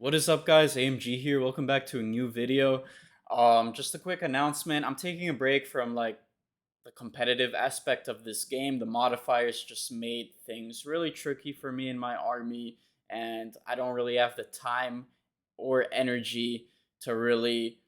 What is up, guys? AMG here. Welcome back to a new video. Just a quick announcement. I'm taking a break from the competitive aspect of this game. The modifiers just made things really tricky for me in my army, and I don't really have the time or energy to really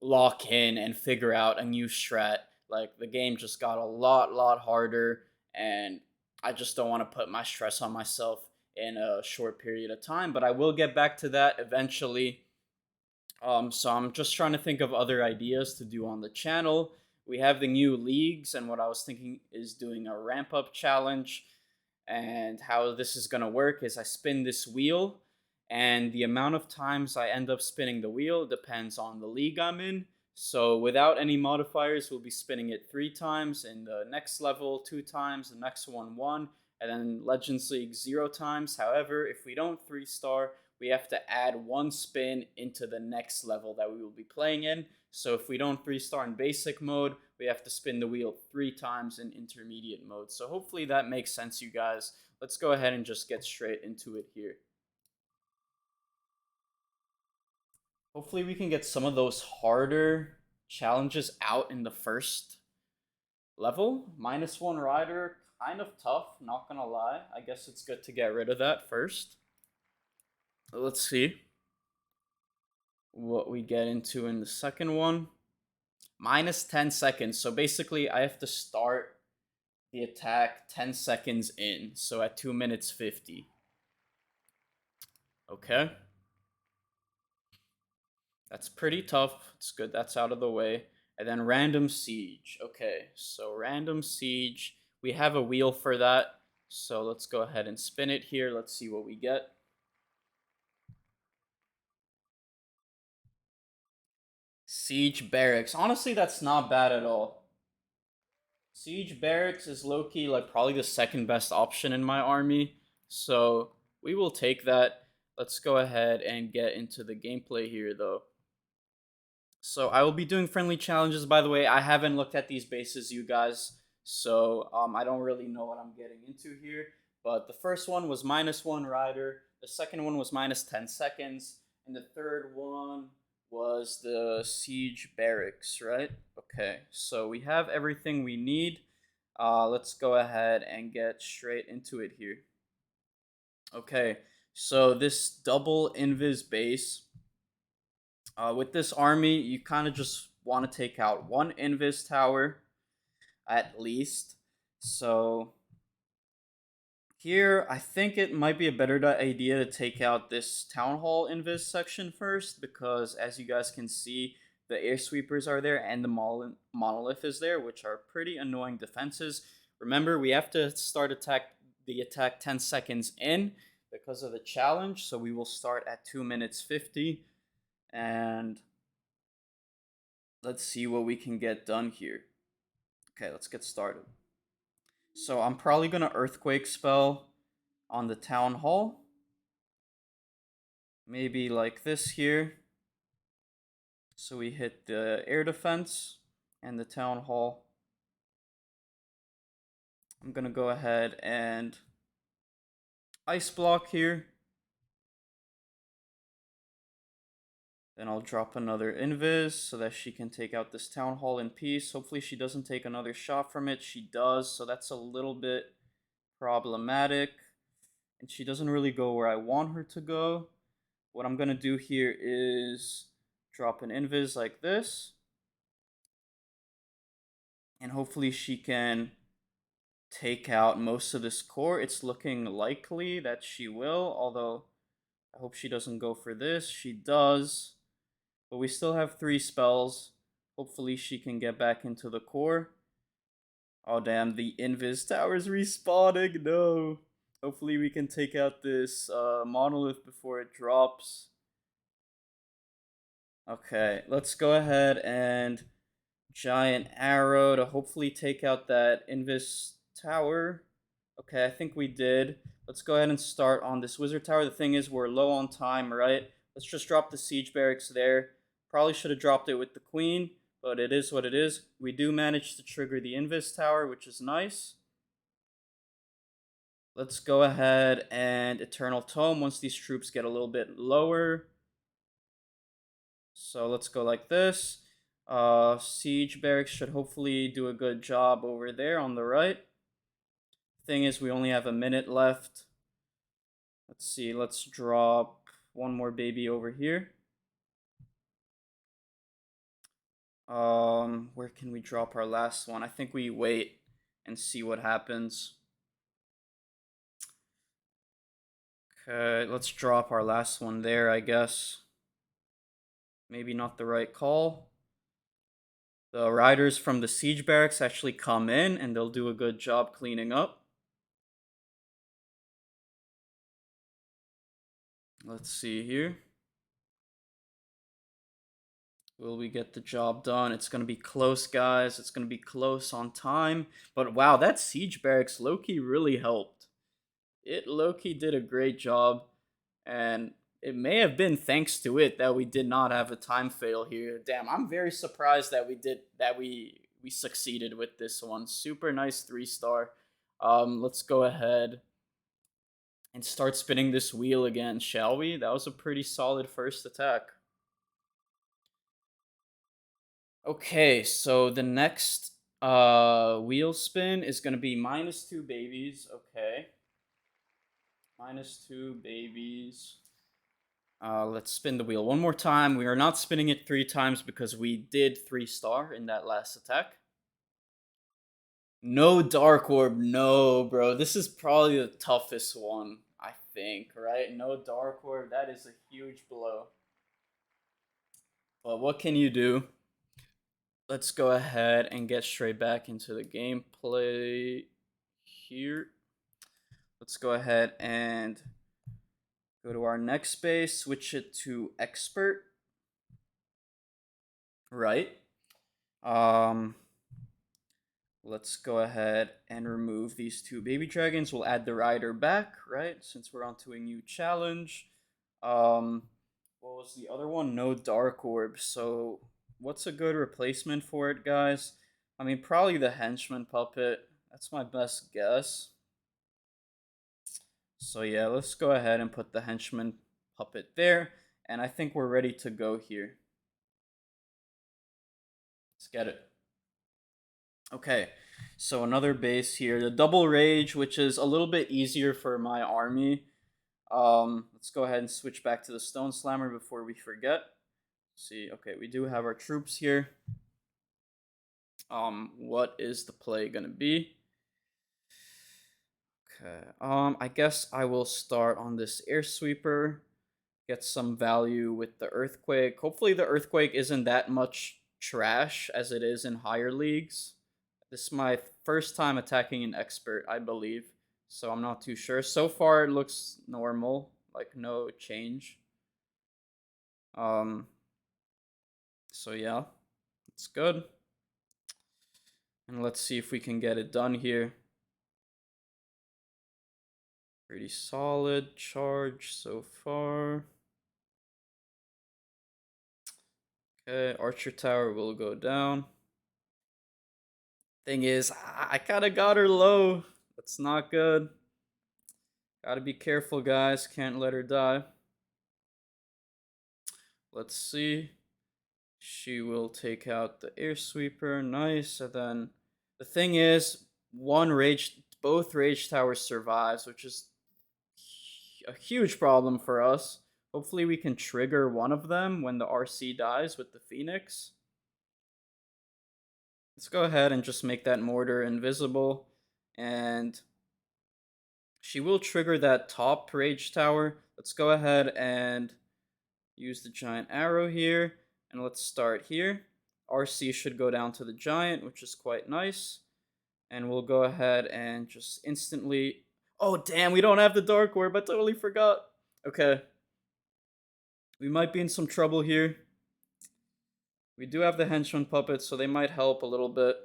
lock in and figure out a new strat. Like the game just got a lot harder, and I just don't want to put my stress on myself in a short period of time. But I will get back to that eventually. So I'm just trying to think of other ideas to do on the channel. We have the new leagues, and what I was thinking is doing a ramp up challenge. And how this is going to work is I spin this wheel, and the amount of times I end up spinning the wheel depends on the league I'm in. So without any modifiers, we'll be spinning it 3 times. In the next level, 2 times. The next one, and then Legends League 0 times. However, if we don't 3-star, we have to add 1 spin into the next level that we will be playing in. So if we don't 3-star in basic mode, we have to spin the wheel 3 times in intermediate mode. So hopefully that makes sense, you guys. Let's go ahead and just get straight into it here. Hopefully we can get some of those harder challenges out in the first level. -1 rider, kind of tough, not gonna lie. I guess it's good to get rid of that first. Let's see what we get into in the second one. -10 seconds. So basically, I have to start the attack 10 seconds in. So at 2 minutes 50. Okay. That's pretty tough. It's good that's out of the way. And then random siege. Okay. So random siege. We have a wheel for that. So let's go ahead and spin it here. Let's see what we get. Siege barracks. Honestly, that's not bad at all. Siege barracks is low-key like probably the second best option in my army. So we will take that. Let's go ahead and get into the gameplay here though. So I will be doing friendly challenges, by the way. I haven't looked at these bases, you guys. So I don't really know what I'm getting into here. But the first one was -1 rider. The second one was -10 seconds. And the third one was the siege barracks, right? Okay, so we have everything we need. Let's go ahead and get straight into it here. Okay, so this double invis base. With this army, you kind of just want to take out one invis tower at least. So here, I think it might be a better idea to take out this town hall invis section first, because as you guys can see, the air sweepers are there and the monolith is there, which are pretty annoying defenses. Remember, we have to start the attack 10 seconds in because of the challenge, so we will start at 2 minutes 50. And let's see what we can get done here. Okay, let's get started. So I'm probably going to Earthquake spell on the Town Hall. Maybe like this here. So we hit the air defense and the Town Hall. I'm going to go ahead and Ice Block here. Then I'll drop another Invis so that she can take out this Town Hall in peace. Hopefully she doesn't take another shot from it. She does, so that's a little bit problematic. And she doesn't really go where I want her to go. What I'm going to do here is drop an Invis like this. And hopefully she can take out most of this core. It's looking likely that she will, although I hope she doesn't go for this. She does. But we still have 3 spells. Hopefully she can get back into the core. Oh damn, the Invis tower's respawning. No. Hopefully we can take out this monolith before it drops. Okay, let's go ahead and giant arrow to hopefully take out that Invis tower. Okay, I think we did. Let's go ahead and start on this wizard tower. The thing is, we're low on time, right? Let's just drop the siege barracks there. Probably should have dropped it with the queen, but it is what it is. We do manage to trigger the Invis tower, which is nice. Let's go ahead and Eternal Tome once these troops get a little bit lower. So let's go like this. Siege Barracks should hopefully do a good job over there on the right. Thing is, we only have a minute left. Let's see, let's drop one more baby over here. Where can we drop our last one? I think we wait and see what happens. Okay, let's drop our last one there, I guess. Maybe not the right call. The riders from the siege barracks actually come in and they'll do a good job cleaning up. Let's see here. Will we get the job done? It's going to be close, guys. It's going to be close on time. But wow, that siege barracks low-key really helped. It low-key did a great job. And it may have been thanks to it that we did not have a time fail here. Damn, I'm very surprised that we succeeded with this one. Super nice 3-star. Let's go ahead and start spinning this wheel again, shall we? That was a pretty solid first attack. Okay, so the next wheel spin is gonna be -2 babies. Okay. -2 babies. Let's spin the wheel one more time. We are not spinning it 3 times because we did 3-star in that last attack. No Dark Orb. No, bro. This is probably the toughest one, I think, right? No Dark Orb. That is a huge blow. But what can you do? Let's go ahead and get straight back into the gameplay here. Let's go ahead and go to our next base, switch it to expert. Right. Let's go ahead and remove these 2 baby dragons. We'll add the rider back, right? Since we're onto a new challenge. What was the other one? No Dark Orb. So what's a good replacement for it, guys? I mean, probably the henchman puppet. That's my best guess. So yeah, let's go ahead and put the henchman puppet there. And I think we're ready to go here. Let's get it. Okay, so another base here. The double rage, which is a little bit easier for my army. Let's go ahead and switch back to the stone slammer before we forget. See, okay, we do have our troops here. What is the play gonna be? Okay, I guess I will start on this air sweeper. Get some value with the earthquake. Hopefully the earthquake isn't that much trash as it is in higher leagues. This is my first time attacking an expert, I believe. So I'm not too sure. So far it looks normal, like no change. So yeah, it's good. And let's see if we can get it done here. Pretty solid charge so far. Okay, Archer Tower will go down. Thing is, I kind of got her low. That's not good. Gotta be careful, guys. Can't let her die. Let's see. She will take out the air sweeper. Nice. And then the thing is, both rage towers survives, which is a huge problem for us. Hopefully we can trigger one of them when the RC dies with the Phoenix. Let's go ahead and just make that mortar invisible. And she will trigger that top rage tower. Let's go ahead and use the giant arrow here. And let's start here. RC should go down to the giant, which is quite nice. And we'll go ahead and just instantly... Oh, damn, we don't have the Dark Orb. I totally forgot. Okay. We might be in some trouble here. We do have the henchman puppets, so they might help a little bit.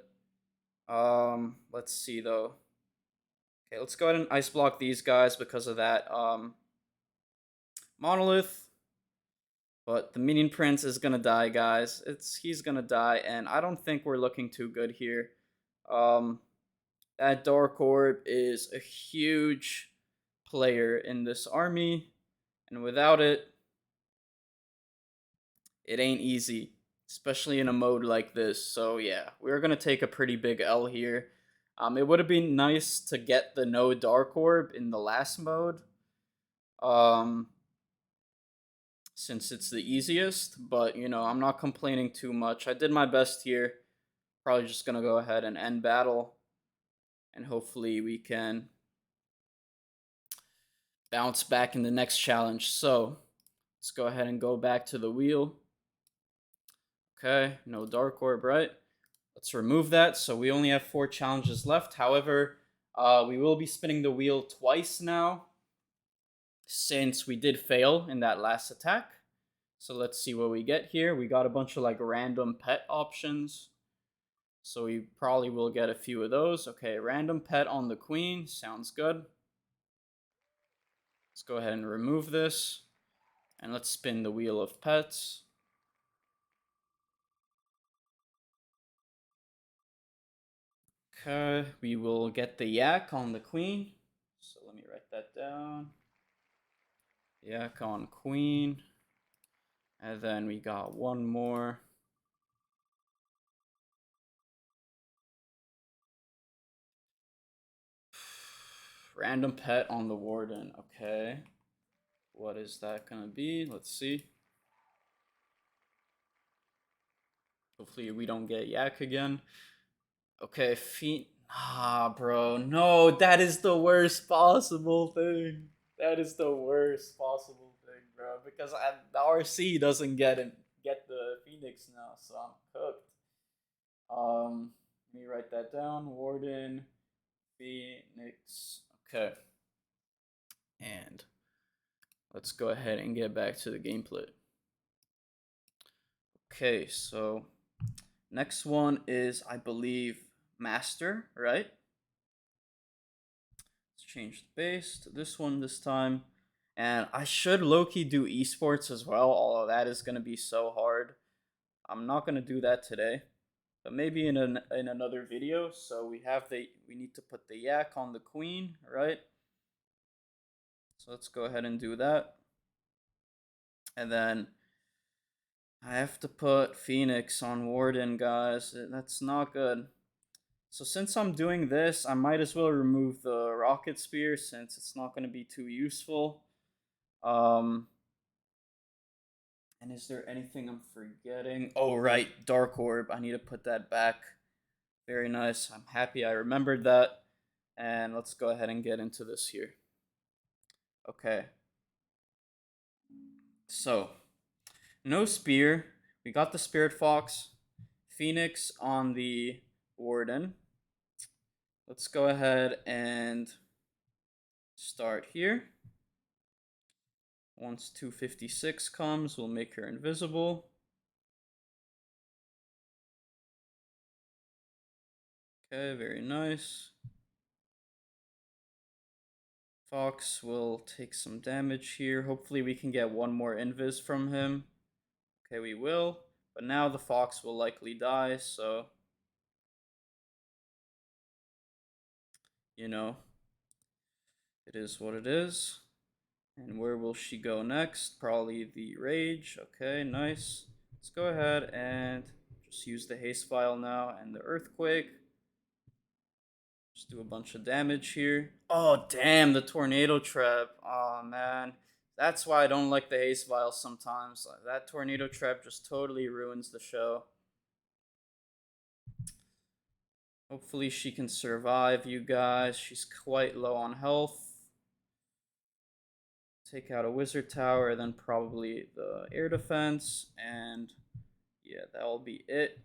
Let's see, though. Okay, let's go ahead and ice block these guys because of that monolith. But the minion prince is gonna die, guys. He's gonna die, and I don't think we're looking too good here. That Dark Orb is a huge player in this army, and without it, it ain't easy, especially in a mode like this. So yeah, we're gonna take a pretty big L here. It would have been nice to get the no Dark Orb in the last mode, um, since it's the easiest. But you know, I'm not complaining too much. I did my best here. Probably just gonna go ahead and end battle, and hopefully we can bounce back in the next challenge. So let's go ahead and go back to the wheel. Okay, no Dark Orb, right? Let's remove that. So we only have 4 challenges left. However, we will be spinning the wheel twice now, since we did fail in that last attack. So let's see what we get here. We got a bunch of like random pet options. So we probably will get a few of those. Okay, random pet on the queen. Sounds good. Let's go ahead and remove this. And let's spin the wheel of pets. Okay, we will get the yak on the queen. So let me write that down. Yak on queen. And then we got one more. Random pet on the warden. Okay. What is that gonna be? Let's see. Hopefully we don't get yak again. Okay, feet. Ah, bro. No, that is the worst possible thing. That is the worst possible thing, bro. Because the RC doesn't get the Phoenix now, so I'm cooked. Let me write that down. Warden, Phoenix. Okay. And let's go ahead and get back to the gameplay. Okay, so next one is, I believe, Master, right? Let's change the base to this one this time. And I should low-key do esports as well, although that is going to be so hard. I'm not going to do that today, but maybe in another video. So we need to put the yak on the queen, right? So let's go ahead and do that. And then I have to put Phoenix on Warden, guys. That's not good. So since I'm doing this, I might as well remove the Rocket Spear since it's not going to be too useful. And is there anything I'm forgetting? Oh, right, Dark Orb. I need to put that back. Very nice. I'm happy I remembered that. And let's go ahead and get into this here. Okay. So, no spear. We got the Spirit Fox. Phoenix on the Warden. Let's go ahead and start here. Once 256 comes, we'll make her invisible. Okay, very nice. Fox will take some damage here. Hopefully we can get one more invis from him. Okay, we will. But now the Fox will likely die, so... You know, it is what it is. And where will she go next? Probably the Rage. Okay, nice. Let's go ahead and just use the Haste Vial now and the Earthquake. Just do a bunch of damage here. Oh, damn, the Tornado Trap. Oh, man. That's why I don't like the Haste Vial sometimes. Like, that Tornado Trap just totally ruins the show. Hopefully she can survive, you guys. She's quite low on health. Take out a Wizard Tower, then probably the air defense. And yeah, that'll be it.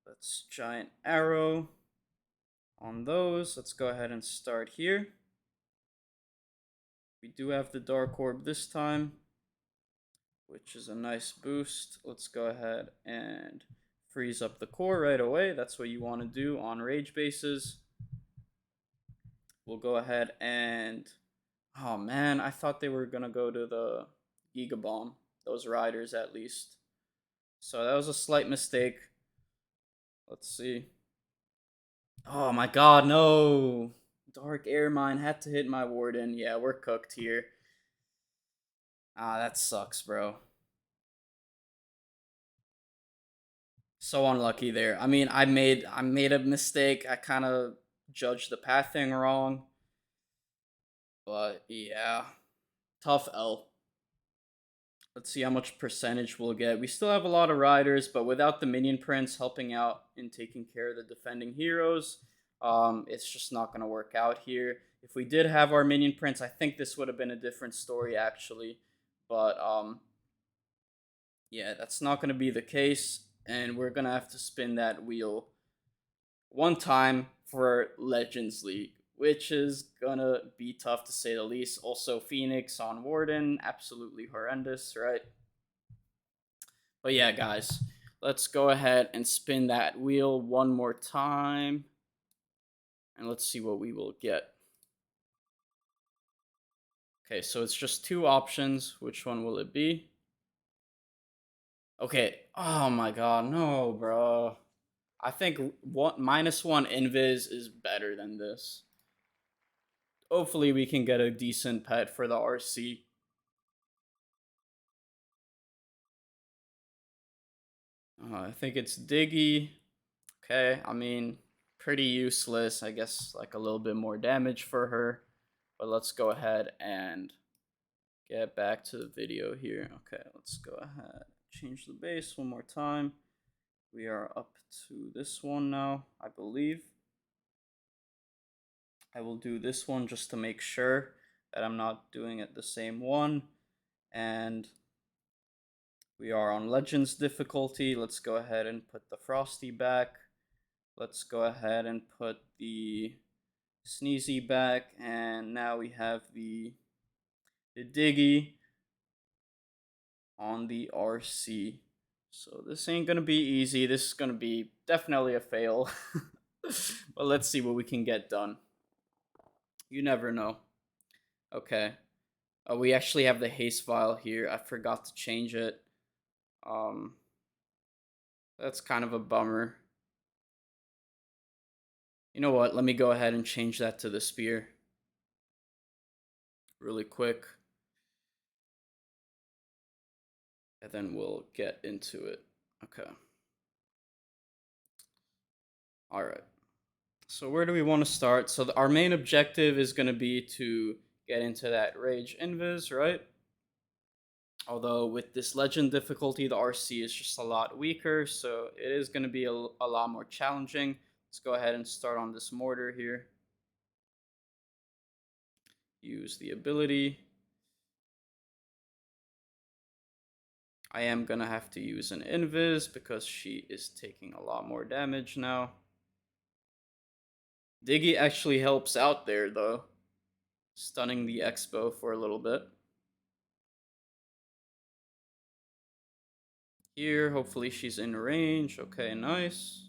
Let's Giant Arrow on those. Let's go ahead and start here. We do have the Dark Orb this time, which is a nice boost. Let's go ahead and freeze up the core right away. That's what you want to do on rage bases. We'll go ahead and... Oh man, I thought they were going to go to the Giga Bomb. Those riders at least. So that was a slight mistake. Let's see. Oh my god, no! Dark Air Mine had to hit my Warden. Yeah, we're cooked here. Ah, that sucks, bro. So unlucky there. I mean, I made a mistake. I kind of judged the pathing wrong, but yeah, tough L. Let's see how much percentage we'll get. We still have a lot of riders, but without the minion prince helping out in taking care of the defending heroes, it's just not going to work out here. If we did have our minion prince, I think this would have been a different story actually. But yeah, that's not going to be the case, and we're going to have to spin that wheel one time for Legends League, which is gonna be tough to say the least. Also, Phoenix on Warden, absolutely horrendous, right? But yeah, guys, let's go ahead and spin that wheel one more time, and let's see what we will get. Okay, so it's just two options. Which one will it be? Okay. Oh my god, no, bro. I think -1 invis is better than this. Hopefully, we can get a decent pet for the RC. I think it's Diggy. Okay, I mean, pretty useless. I guess like a little bit more damage for her. But let's go ahead and get back to the video here. Okay, let's go ahead. Change the base one more time. We are up to this one now, I believe. I will do this one just to make sure that I'm not doing it the same one. And we are on Legends difficulty. Let's go ahead and put the Frosty back. Let's go ahead and put the Sneezy back, and now we have the Diggy on the RC. So this ain't gonna be easy. This is gonna be definitely a fail. But let's see what we can get done. You never know. Okay. We actually have the haste vial here. I forgot to change it. Um, that's kind of a bummer. You know what? Let me go ahead and change that to the spear really quick. And then we'll get into it. Okay. All right. So where do we want to start? So our main objective is going to be to get into that Rage Invis, right? Although with this Legend difficulty, the RC is just a lot weaker, so it is going to be a lot more challenging. Let's go ahead and start on this Mortar here. Use the ability. I am going to have to use an Invis because she is taking a lot more damage now. Diggy actually helps out there, though, stunning the Expo for a little bit. Here, hopefully she's in range. Okay, nice.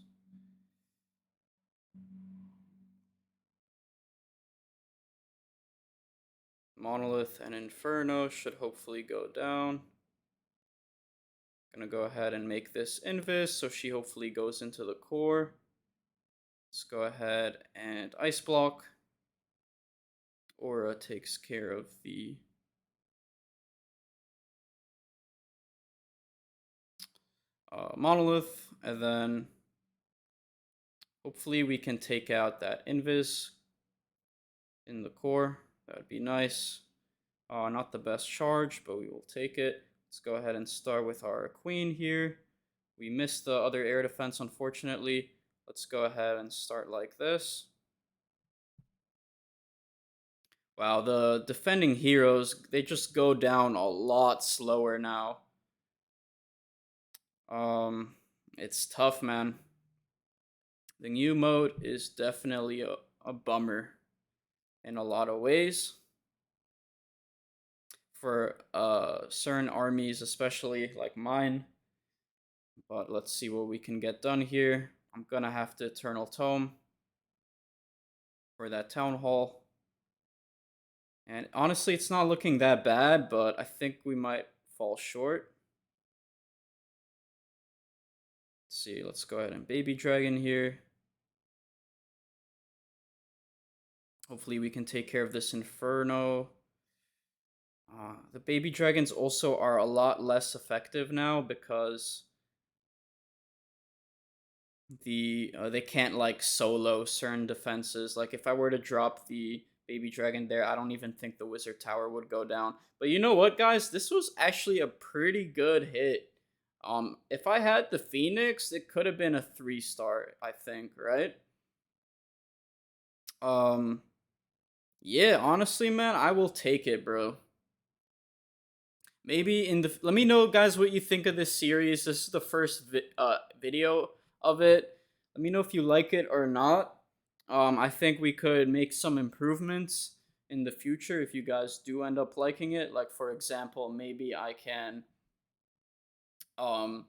Monolith and Inferno should hopefully go down. Gonna go ahead and make this Invis so she hopefully goes into the core. Let's go ahead and Ice Block. Aura takes care of the Monolith, and then hopefully we can take out that Invis in the core. That would be nice. Not the best charge, but we will take it. Let's go ahead and start with our Queen here. We missed the other air defense, unfortunately. Let's go ahead and start like this. Wow, the defending heroes, they just go down a lot slower now. It's tough, man. The new mode is definitely a bummer in a lot of ways. For certain armies, especially like mine. But let's see what we can get done here. I'm gonna have to Eternal Tome for that Town Hall. And honestly, it's not looking that bad, but I think we might fall short. Let's see, let's go ahead and Baby Dragon here. Hopefully we can take care of this Inferno. The baby dragons also are a lot less effective now because they can't like solo certain defenses. Like if I were to drop the baby dragon there, I don't even think the wizard tower would go down. But you know what, guys? This was actually a pretty good hit. If I had the Phoenix, it could have been a 3-star, I think, right? Um, yeah, honestly, man, I will take it, bro. Maybe in the let me know, guys, what you think of this series. This is the first video of it. Let me know if you like it or not. I think we could make some improvements in the future if you guys do end up liking it. Like for example, maybe I can um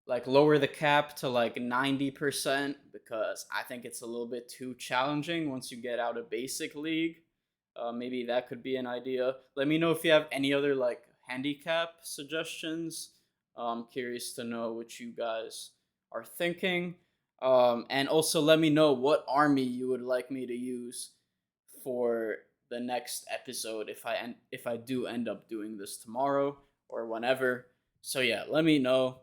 like lower the cap to like 90% because I think it's a little bit too challenging once you get out of basic league. Maybe that could be an idea. Let me know if you have any other like handicap suggestions. I'm curious to know what you guys are thinking. And also let me know what army you would like me to use for the next episode if I do end up doing this tomorrow or whenever. So yeah, let me know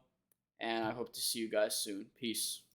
and I hope to see you guys soon. Peace.